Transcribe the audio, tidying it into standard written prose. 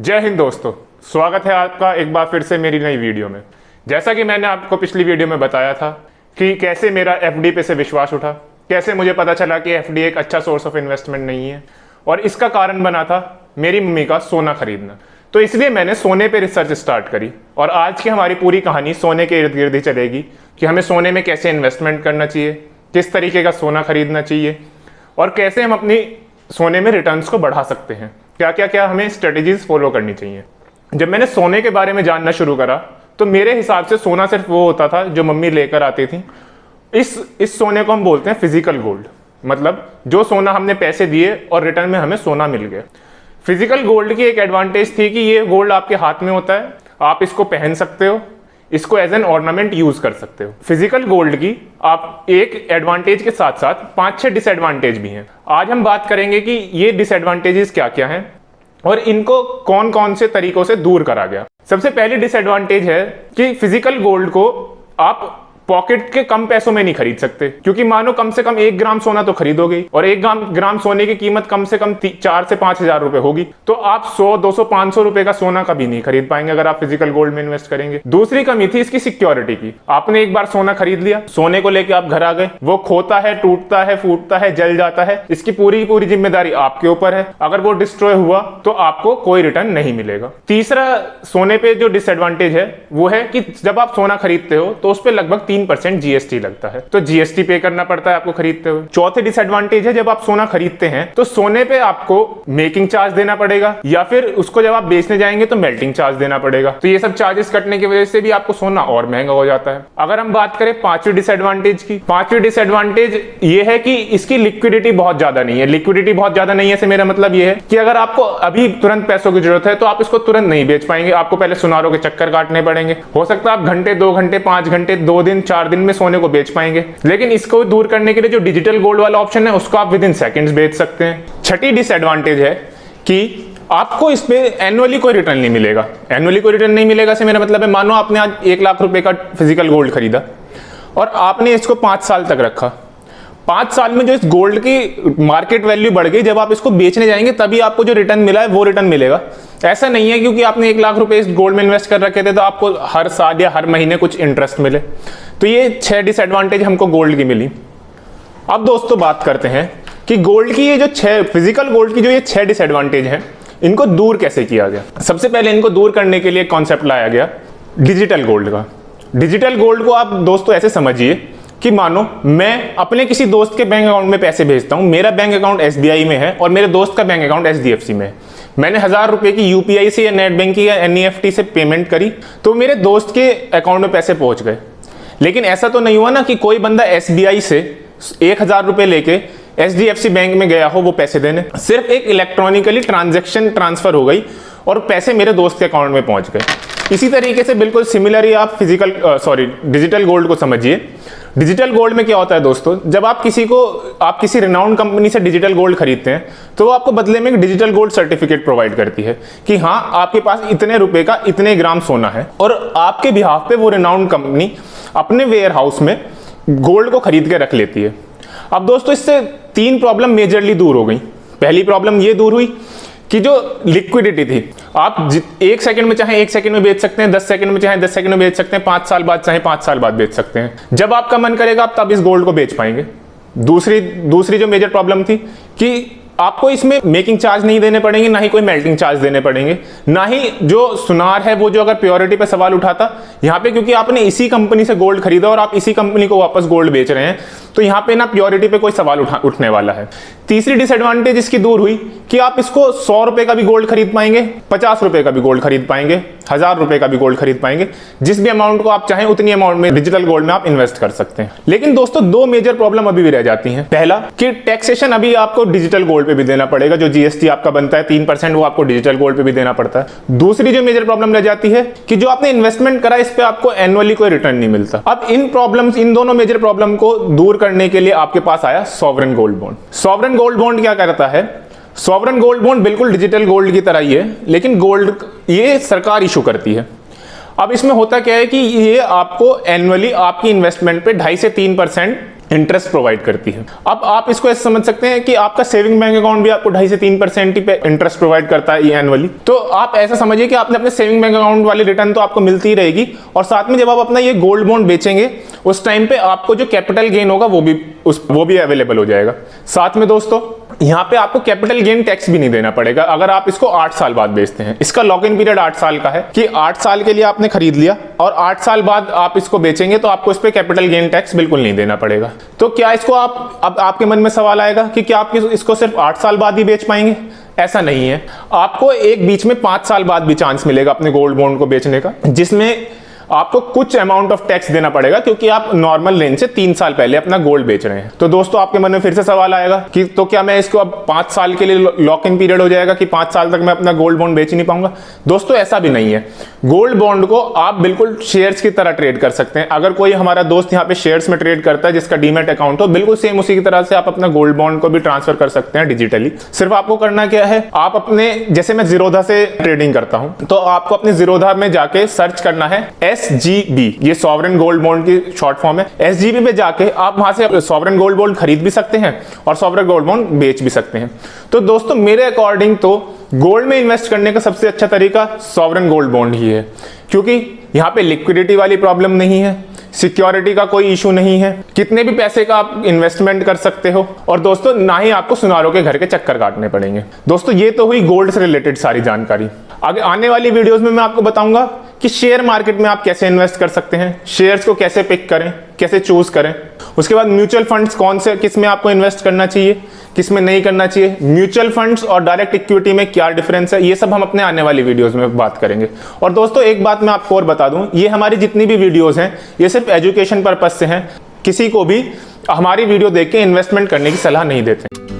जय हिंद दोस्तों, स्वागत है आपका एक बार फिर से मेरी नई वीडियो में। जैसा कि मैंने आपको पिछली वीडियो में बताया था कि कैसे मेरा एफडी पे से विश्वास उठा, कैसे मुझे पता चला कि एफडी एक अच्छा सोर्स ऑफ इन्वेस्टमेंट नहीं है, और इसका कारण बना था मेरी मम्मी का सोना खरीदना। तो इसलिए मैंने सोने पे रिसर्च स्टार्ट करी और आज की हमारी पूरी कहानी सोने के इर्द गिर्द ही चलेगी कि हमें सोने में कैसे इन्वेस्टमेंट करना चाहिए, किस तरीके का सोना खरीदना चाहिए और कैसे हम अपनी सोने में रिटर्न्स को बढ़ा सकते हैं, क्या हमें स्ट्रेटेजीज फॉलो करनी चाहिए। जब मैंने सोने के बारे में जानना शुरू करा तो मेरे हिसाब से सोना सिर्फ वो होता था जो मम्मी लेकर आती थी। इस सोने को हम बोलते हैं फिजिकल गोल्ड, मतलब जो सोना हमने पैसे दिए और रिटर्न में हमें सोना मिल गया। फिजिकल गोल्ड की एक एडवांटेज थी कि ये गोल्ड आपके हाथ में होता है, आप इसको पहन सकते हो, इसको एज एन ऑर्नामेंट यूज कर सकते हो। फिजिकल गोल्ड की आप एक एडवांटेज के साथ साथ 5-6 डिसएडवांटेज भी हैं। आज हम बात करेंगे कि ये डिसएडवांटेजेस क्या क्या हैं और इनको कौन कौन से तरीकों से दूर करा गया। सबसे पहली डिसएडवांटेज है कि फिजिकल गोल्ड को आप पॉकेट के कम पैसों में नहीं खरीद सकते, क्योंकि मानो कम से कम 1 ग्राम सोना तो खरीदोगे और 1 ग्राम सोने की कीमत कम से कम 4 से 5 हजार रुपए होगी, तो आप 100, 200, 500 रुपए का सोना कभी नहीं खरीद पाएंगे अगर आप फिजिकल गोल्ड में इन्वेस्ट करेंगे। दूसरी कमी थी इसकी सिक्योरिटी की। आपने एक बार सोना खरीद लिया, सोने को लेकर आप घर आ गए, वो खोता है, टूटता है, फूटता है, जल जाता है, इसकी पूरी जिम्मेदारी आपके ऊपर है। अगर वो डिस्ट्रॉय हुआ तो आपको कोई रिटर्न नहीं मिलेगा। तीसरा सोने पे जो डिसएडवांटेज है वो है कि जब आप सोना खरीदते हो तो उस पर लगभग 3% जीएसटी लगता है, तो जीएसटी पे करना पड़ता है आपको खरीदते हुए। चौथे डिसएडवांटेज है जब आप सोना खरीदते हैं तो सोने पे आपको मेकिंग चार्ज देना पड़ेगा या फिर उसको जब आप बेचने जाएंगे तो मेल्टिंग चार्ज देना पड़ेगा। तो ये सब चार्जेस कटने की वजह से भी आपको सोना और महंगा हो जाता है। अगर हम बात करें पांचवी डिसएडवांटेज की, पांचवी डिसएडवांटेज ये है कि इसकी लिक्विडिटी बहुत ज्यादा नहीं है। लिक्विडिटी बहुत ज्यादा नहीं है से मेरा मतलब ये है कि अगर आपको अभी तुरंत पैसों की जरूरत है तो आप इसको तुरंत नहीं बेच पाएंगे, आपको पहले सुनारों के चक्कर काटने पड़ेंगे। हो सकता है आप घंटे, 2 घंटे, 5 घंटे, 2 दिन, 4 दिन में सोने को बेच पाएंगे, लेकिन इसको दूर करने के लिए जो डिजिटल गोल्ड वाला ऑप्शन है उसको आप विद इन सेकंड्स बेच सकते हैं। छठी डिसएडवांटेज है कि आपको इसमें एनुअली कोई रिटर्न नहीं मिलेगा। एनुअली कोई रिटर्न नहीं मिलेगा से मेरा मतलब है, मानो आपने आज 1 लाख रुपए का फिजिकल गोल्ड खरीदा और आपने इसको 5 साल तक रखा। 5 साल में जो इस गोल्ड की मार्केट वैल्यू बढ़ गई, जब आप इसको बेचने जाएंगे तभी आपको जो रिटर्न मिला है वो रिटर्न मिलेगा। ऐसा नहीं है क्योंकि आपने 1 लाख रुपए इस गोल्ड में इन्वेस्ट कर रखे थे तो आपको हर साल या हर महीने कुछ इंटरेस्ट मिले। तो ये 6 डिसएडवांटेज हमको गोल्ड की मिली। अब दोस्तों बात करते हैं कि गोल्ड की ये जो 6 फिजिकल गोल्ड की जो ये 6 डिसएडवांटेज हैं, इनको दूर कैसे किया गया। सबसे पहले इनको दूर करने के लिए कॉन्सेप्ट लाया गया डिजिटल गोल्ड का। डिजिटल गोल्ड को आप दोस्तों ऐसे समझिए कि मानो मैं अपने किसी दोस्त के बैंक अकाउंट में पैसे भेजता हूं। मेरा बैंक अकाउंट एसबीआई में है और मेरे दोस्त का बैंक अकाउंट एचडीएफसी में है। मैंने 1000 रुपए की यूपीआई से या नेट बैंकिंग या एनईएफटी से पेमेंट करी तो मेरे दोस्त के अकाउंट में पैसे पहुंच गए। लेकिन ऐसा तो नहीं हुआ ना कि कोई बंदा एसबीआई से 1000 रुपए लेके एचडीएफसी बैंक में गया हो वो पैसे देने। सिर्फ एक इलेक्ट्रॉनिकली ट्रांजैक्शन ट्रांसफर हो गई और पैसे मेरे दोस्त के अकाउंट में पहुंच गए। इसी तरीके से बिल्कुल सिमिलर आप डिजिटल गोल्ड को समझिए। डिजिटल गोल्ड में क्या होता है दोस्तों, जब आप किसी रिनाउंड कंपनी से डिजिटल गोल्ड खरीदते हैं तो वो आपको बदले में एक डिजिटल गोल्ड सर्टिफिकेट प्रोवाइड करती है कि हाँ आपके पास इतने रुपए का इतने ग्राम सोना है, और आपके बिहाफ पे वो रिनाउंड कंपनी अपने वेयर हाउस में गोल्ड को खरीद के रख लेती है। अब दोस्तों इससे 3 प्रॉब्लम मेजरली दूर हो गई। पहली प्रॉब्लम ये दूर हुई कि जो लिक्विडिटी थी, आप 1 सेकंड में चाहे 1 सेकंड में बेच सकते हैं, 10 सेकंड में चाहे 10 सेकंड में बेच सकते हैं, 5 साल बाद चाहे 5 साल बाद बेच सकते हैं। जब आपका मन करेगा आप तब इस गोल्ड को बेच पाएंगे। दूसरी जो मेजर प्रॉब्लम थी कि आपको इसमें मेकिंग चार्ज नहीं देने पड़ेंगे, ना ही कोई मेल्टिंग चार्ज देने पड़ेंगे, ना ही जो सुनार है वो जो अगर प्योरिटी पे सवाल उठाता यहाँ पे, क्योंकि आपने इसी कंपनी से गोल्ड खरीदा और आप इसी कंपनी को वापस गोल्ड बेच रहे हैं, तो यहाँ पे ना प्योरिटी पे कोई सवाल उठने वाला है। तीसरी डिसएडवांटेज इसकी दूर हुई कि आप इसको 100 रुपए का भी गोल्ड खरीद पाएंगे, 50 रुपए का भी गोल्ड खरीद पाएंगे, 1000 रुपए का भी गोल्ड खरीद पाएंगे। जिस भी अमाउंट को आप चाहें उतनी अमाउंट में डिजिटल गोल्ड में आप इन्वेस्ट कर सकते हैं। लेकिन दोस्तों 2 मेजर प्रॉब्लम अभी भी रह जाती हैं। पहला कि टैक्सेशन अभी आपको डिजिटल गोल्ड पे भी देना पड़ेगा, जो जीएसटी आपका बनता है 3% वो आपको डिजिटल गोल्ड पे भी देना पड़ता है। दूसरी जो मेजर प्रॉब्लम रह जाती है कि जो आपने इन्वेस्टमेंट करा इस पे आपको एनुअली कोई रिटर्न नहीं मिलता। अब इन दोनों मेजर प्रॉब्लम को दूर करने के लिए आपके पास आया sovereign gold bond. Sovereign gold bond क्या करता है? सॉवरेन गोल्ड बॉन्ड बिल्कुल डिजिटल गोल्ड की तरह ही है, लेकिन गोल्ड ये सरकार इशू करती है। अब इसमें होता क्या है कि ये आपको एनुअली आपकी इन्वेस्टमेंट पे 2.5 से 3% इंटरेस्ट प्रोवाइड करती है। अब आप इसको ऐसे समझ सकते हैं कि आपका सेविंग बैंक अकाउंट भी आपको 2.5 से 3% ही पे इंटरेस्ट प्रोवाइड करता है एनुअली। तो आप ऐसा समझिए कि आपने अपने सेविंग बैंक अकाउंट वाली रिटर्न तो आपको मिलती ही रहेगी, और साथ में जब आप अपना ये गोल्ड बॉन्ड बेचेंगे उस टाइम पे आपको जो कैपिटल गेन होगा वो भी अवेलेबल हो जाएगा। साथ में दोस्तों यहाँ पे आपको कैपिटल गेन टैक्स भी नहीं देना पड़ेगा अगर आप इसको 8 साल बाद बेचते हैं। इसका लॉक इन पीरियड 8 साल का है कि 8 साल के लिए आपने खरीद लिया और 8 साल बाद आप इसको बेचेंगे तो आपको इस पे कैपिटल गेन टैक्स बिल्कुल नहीं देना पड़ेगा। तो क्या इसको अब आपके मन में सवाल आएगा कि क्या आप इसको सिर्फ 8 साल बाद ही बेच पाएंगे? ऐसा नहीं है, आपको एक बीच में 5 साल बाद भी चांस मिलेगा अपने गोल्ड बॉन्ड को बेचने का, जिसमें आपको कुछ अमाउंट ऑफ टैक्स देना पड़ेगा क्योंकि आप नॉर्मल रेंज से 3 साल पहले अपना गोल्ड बेच रहे हैं। तो दोस्तों आपके मन में फिर से सवाल आएगा कि तो क्या मैं इसको अब 5 साल के लिए लॉक इन पीरियड हो जाएगा कि 5 साल तक मैं अपना गोल्ड बॉन्ड बेच नहीं पाऊंगा? दोस्तों ऐसा भी नहीं है। गोल्ड बॉन्ड को आप बिल्कुल शेयर्स की तरह ट्रेड कर सकते हैं। अगर कोई हमारा दोस्त यहाँ पे शेयर्स में ट्रेड करता है जिसका डीमैट अकाउंट हो, बिल्कुल सेम उसी की तरह से आप अपना गोल्ड बॉन्ड को भी ट्रांसफर कर सकते हैं डिजिटली। सिर्फ आपको करना क्या है, आप अपने, जैसे मैं जीरोधा से ट्रेडिंग करता हूं, तो आपको अपने जीरोधा में जाके सर्च करना है SGB, ये सॉवरेन गोल्ड बॉन्ड की शॉर्ट फॉर्म है। SGB पे जाके आप वहां से सॉवरेन गोल्ड बॉन्ड खरीद भी सकते हैं और सॉवरेन गोल्ड बॉन्ड बेच भी सकते हैं। तो दोस्तों मेरे अकॉर्डिंग तो गोल्ड में इन्वेस्ट करने का सबसे अच्छा तरीका सॉवरेन गोल्ड बॉन्ड ही है, क्योंकि यहाँ पे लिक्विडिटी वाली प्रॉब्लम नहीं है, सिक्योरिटी का कोई इशू नहीं है, कितने भी पैसे का आप इन्वेस्टमेंट कर सकते हो, और दोस्तों ना ही आपको सुनारों के घर के चक्कर काटने पड़ेंगे। दोस्तों ये तो हुई गोल्ड से रिलेटेड सारी जानकारी। आगे आने वाली वीडियोस में मैं आपको बताऊंगा कि शेयर मार्केट में आप कैसे इन्वेस्ट कर सकते हैं, शेयर्स को कैसे पिक करें, कैसे चूज करें। उसके बाद म्यूचुअल फंड्स कौन से, किस में आपको इन्वेस्ट करना चाहिए, किस में नहीं करना चाहिए, म्यूचुअल फंड्स और डायरेक्ट इक्विटी में क्या डिफरेंस है, ये सब हम अपने आने वाली वीडियोस में बात करेंगे। और दोस्तों एक बात मैं आपको और बता दूं, ये हमारी जितनी भी वीडियोस हैं ये सिर्फ एजुकेशन पर्पस से हैं, किसी को भी हमारी वीडियो देख के इन्वेस्टमेंट करने की सलाह नहीं देते।